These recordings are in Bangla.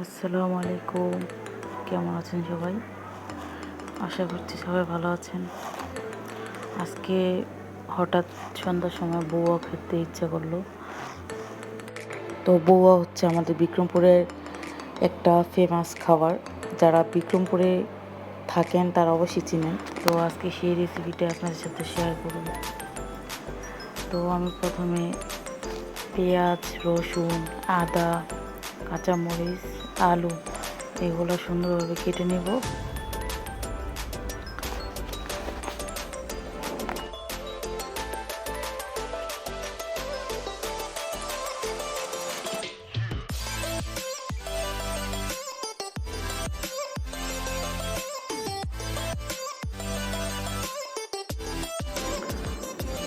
আসসালামু আলাইকুম। কেমন আছেন সবাই? আশা করছি সবাই ভালো আছেন। আজকে হঠাৎ সন্ধ্যার সময় বউয়া খেতে ইচ্ছা করলো। তো বউয়া হচ্ছে আমাদের বিক্রমপুরের একটা ফেমাস খাবার। যারা বিক্রমপুরে থাকেন তারা অবশ্যই চিনেন। তো আজকে সেই রেসিপিটা আপনাদের সাথে শেয়ার করব। তো আমি প্রথমে পেঁয়াজ, রসুন, আদা, কাঁচামরিচ, আলু এগুলো সুন্দরভাবে কেটে নেব।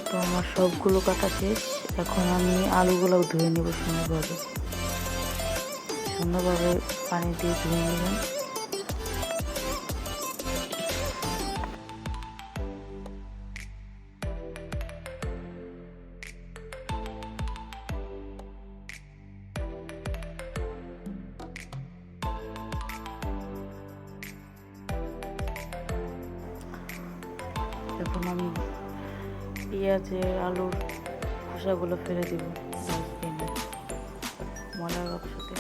তো আমার সবগুলো কাটা শেষ। এখন আমি আলুগুলো ধুয়ে নেব সুন্দরভাবে পানি দিয়ে ধুয়ে নেবেন। এখন আমি পেঁয়াজের আলুর খোসাগুলো ফেলে দিব ডাস্টবিনে, ময়লার বাক্সতে।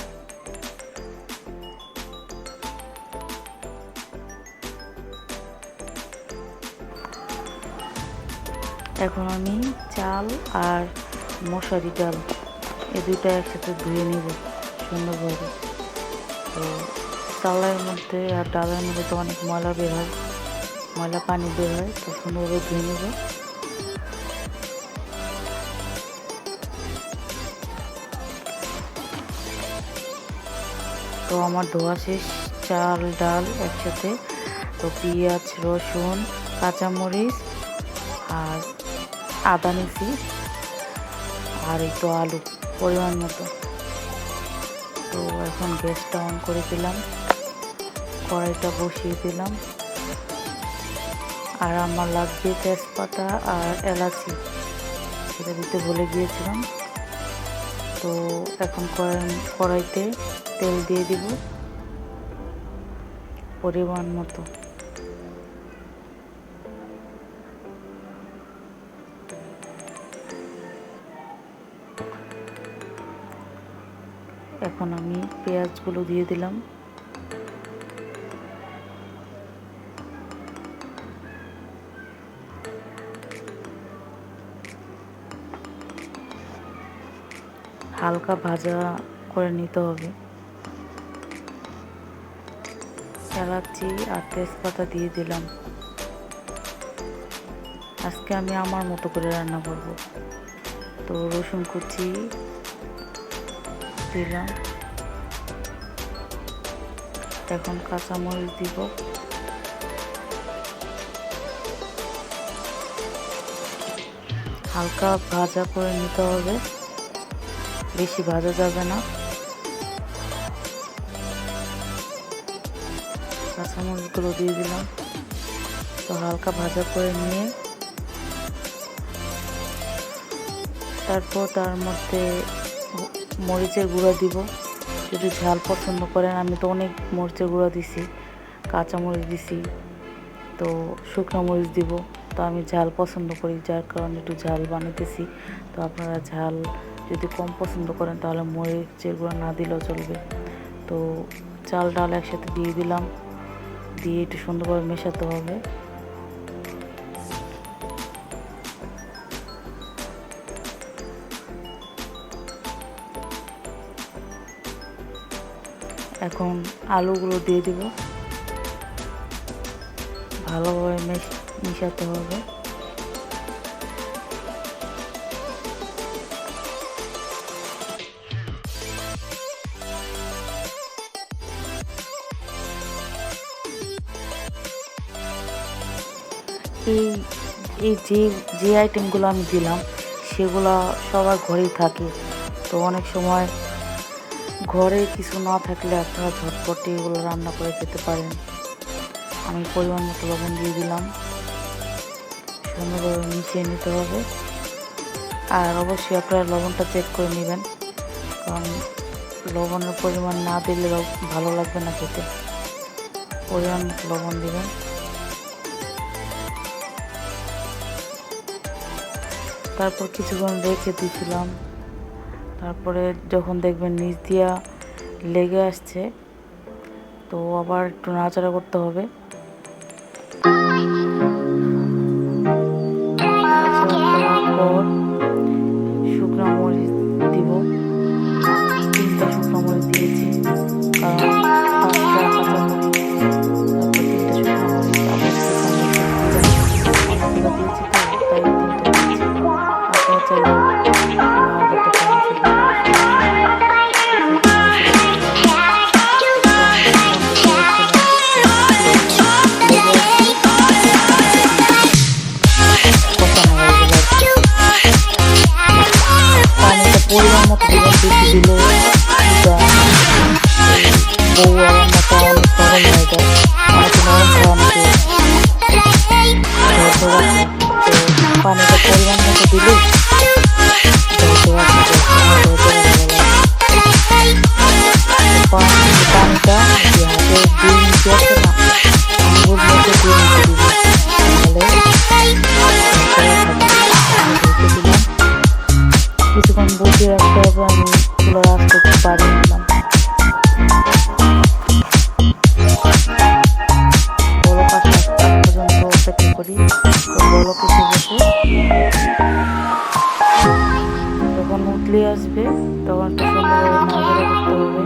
এখন আমি চাল আর মশারি ডাল এই দুইটা একসাথে ধুয়ে নিব সুন্দরভাবে। তো চালের মধ্যে আর ডালের মধ্যে তো অনেক ময়লা বের হয়, ময়লা পানি বের হয়, তো সুন্দরভাবে ধুয়ে নেব। তো আমার ধোয়া শেষ চাল ডাল একসাথে। তো পেঁয়াজ, রসুন, কাঁচামরিচ আর আদা নিছি, আর একটু আলু পরিমাণ মতো। তো এখন গ্যাসটা অন করে দিলাম, কড়াইটা বসিয়ে দিলাম। আর আমার লাগবে তেজপাতা আর এলাচি, সেটা দিতে ভুলে গিয়েছিলাম। তো এখন কড়াইতে তেল দিয়ে দিব পরিমাণ মতো। এখন আমি পেঁয়াজগুলো দিয়ে দিলাম। হালকা ভাজা করে নিতে হবে। এলাচি আর তেজপাতা দিয়ে দিলাম। আজকে আমি আমার মতো করে রান্না করব। তো রসুন কুচি দিলাম। এখন কাঁচামরিচ দিব। হালকা ভাজা করে নিতে হবে, বেশি ভাজা যাবে না। কাঁচামরিচগুলো দিয়ে দিলাম। তো হালকা ভাজা করে নিয়ে তারপর তার মধ্যে মরিচের গুঁড়া দিব। যদি ঝাল পছন্দ করেন, আমি তো অনেক মরিচের গুঁড়া দিছি, কাঁচামরিচ দিছি, তো শুকনো মরিচ দিব। তো আমি ঝাল পছন্দ করি, যার কারণে একটু ঝাল বানাইতেছি। তো আপনারা ঝাল যদি কম পছন্দ করেন তাহলে মরিচের গুঁড়া না দিলেও চলবে। তো চাল ডাল একসাথে দিয়ে দিলাম, দিয়ে একটু সুন্দরভাবে মেশাতে হবে। এখন আলুগুলো দিয়ে দিব, ভালোভাবে মিশাতে হবে। এই এই যে যে আইটেমগুলো আমি দিলাম সেগুলো সবার ঘরেই থাকে। তো অনেক সময় ঘরে কিছু না থাকলে আপনারা ঝটপটে এগুলো রান্না করে খেতে পারেন। আমি পরিমাণ মতো লবণ দিয়ে দিলাম, সুন্দরভাবে মিশিয়ে নিতে হবে। আর অবশ্যই আপনারা লবণটা চেক করে নেবেন, কারণ লবণের পরিমাণ না দিলে ভালো লাগবে না খেতে, পরিমাণ লবণ দিবেন। তারপর কিছুক্ষণ রেখে দিয়েছিলাম। তারপরে যখন দেখবেন নিচ দিয়া লেগে আসছে, তো আবার একটু নাড়াচাড়া করতে হবে। করার পর শুকনো মরিচ দিব, 3টা শুকনো মরিচ দিয়েছি, কারণ 5টা কাঁচামরিচ, তারপর 3টা শুকনো মরিচ, আবার অনেকগুলো দিয়েছি, তো তাই 3টা দিয়েছি। আপনারা চাইলে নাও দিতে পারেন শুকনো পরিমাণ মতো দিবেন, বেশি দিলে বউয়া রান্নাটা অনেক নরম হয়ে যায়, অনেকে নরম খাওয়া, অনেকে পানিটা পরিমাণ মতো দিলে পানিটা হাতে 2 ইঞ্চি আছে না, আঙুর মধ্যে 2 ইঞ্চি দিব, কিছুক্ষণ বসিয়ে রাখতে হবে। আমি চুলার আঁচটা একটু বাড়িয়ে দিলাম, বলক আসা পর্যন্ত অপেক্ষা করি। তো বলক এসে বসে যখন উতলে আসবে তখন একটু সুন্দরভাবে নাড়াচাড়া করতে হবে।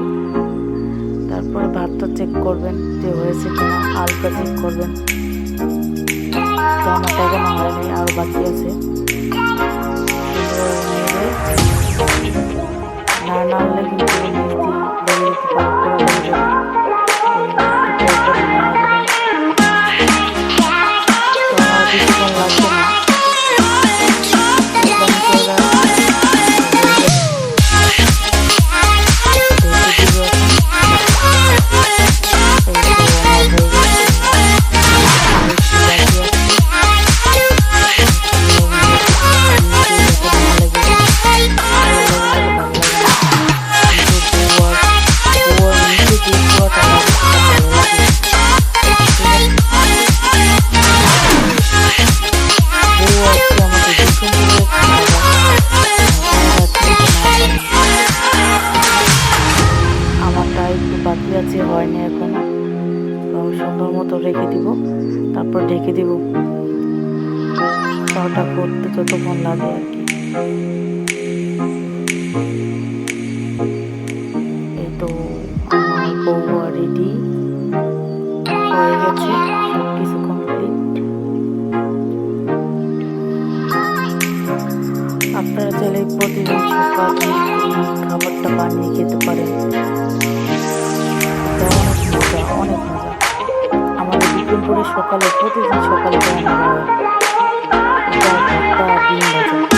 তারপরে ভাতটা চেক করবেন যে হয়েছে কিনা, হালকা চেক করবেন, রান্নাটা এখনো হয়নি, আরও বাকি আছে। না নাড়লে কিন্তু নিচ দিয়ে লেগে যেতে পারে, পোড়া লেগে যাবে। তো আমার বেশিক্ষণ লাগবে না। বাকি আছে, হয়নি এখনো, সুন্দর মতো রেখে দিব। তারপর ঢেকে দিব, খাওয়াটা করতে যতক্ষণ লাগে আর কি। এই তো আমার বউয়া রেডি হয়ে গেছে, সব কিছু কমপ্লিট। আপনারা চাইলে প্রতিদিন সকালে খাবারটা বানিয়ে খেতে পারেন, অনেক মজা। আমাদের বিকেল করে সকালে প্রতিদিন সকালে বানানো হয়, এটা একটা ডিম ভাজা।